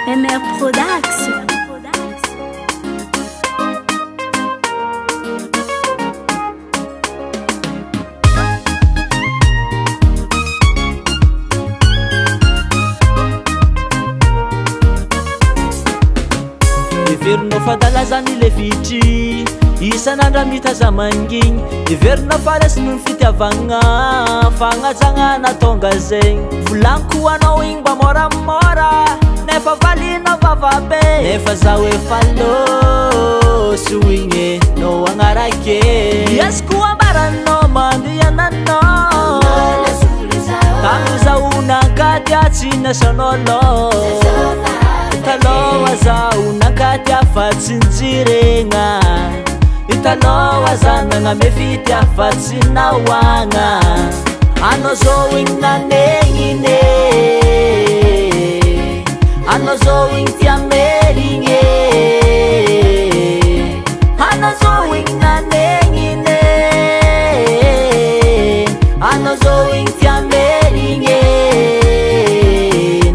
MR Production. Iverinao fadalazany le vitry isan'andra mitaza mangigny iverinao fa lesy noho ny fitiavagna fagnajagna tonga zegny volaniko anao igny mba moramora nefa valina vavabe nefa zaho efa loso igny no agnarake iazoko ambaranao mandehananao tamizaho nankady tsy nasanao Italoha zaho nankady afa-tsy nijirena Italoha zaho nagname fity afa-tsy nahoagna Anao zao igny nanegnine Anao zao igny tia merigny Anao zao igny nanegnine Anao zao igny tia merigny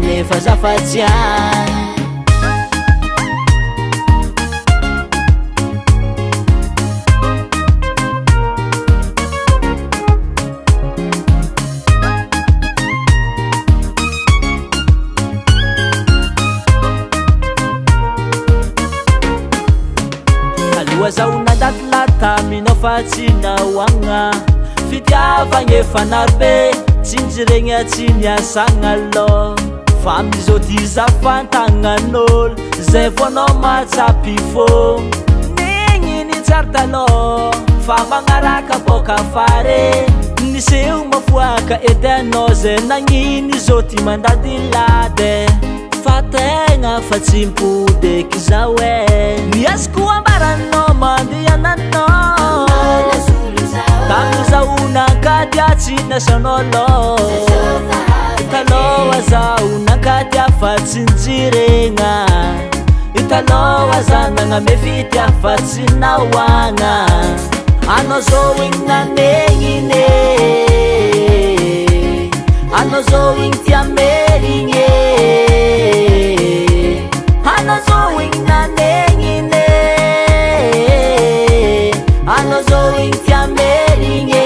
Nefa zafatsy agny Zaho nandatilata minao fa tsy nahoagna fitiavagna efa narobe tsy nijiregna tsy niasagna aloha fa amizao ty zafantagnan'olo zay vo anao matsapy fô nigny ny tsary taloha fa magnaraka boka fare niseho mafoaka edy anao zay nagnino zao ty mandadilady fa tegna fa tsy mipodeky zao niazoko ambaranao mandehananao tamizaho nankady tsy nasanao Italoha zaho nankady afa-tsy nijirena Italoha zaho nagname fity afa-tsy nahoagna Anao zao igny nanegnine Anao zao igny tia merigny Anao zao igny nanegnine Anao zao igny tia merigny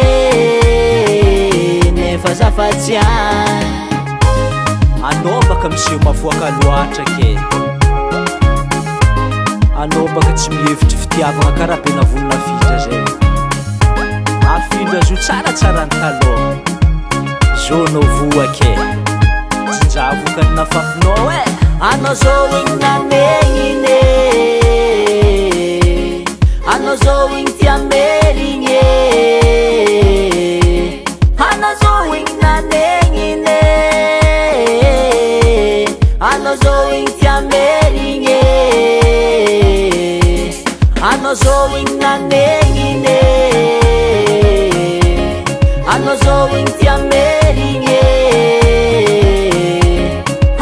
Nefa zafatsy agny Anao baka miseho mafoaka loatra ke Anao baka tsy mihevitry fitiavagna karaha be navolona fitra zay Afindra zo tsaratsara ny taloha Zao nao voa ke Jinjavoka nafafinao Anao zao igny nanegnine Anao zao igny tia merigny Anao zao igny nanegnine Anao zao igny tia merigny Anao zao igny nanegnine Anao zao igny tia merigny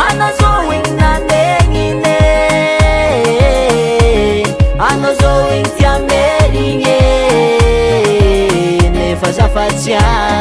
Anao zao igny nanegnine Anao zao igny tia merigny Nefa zafatsy agny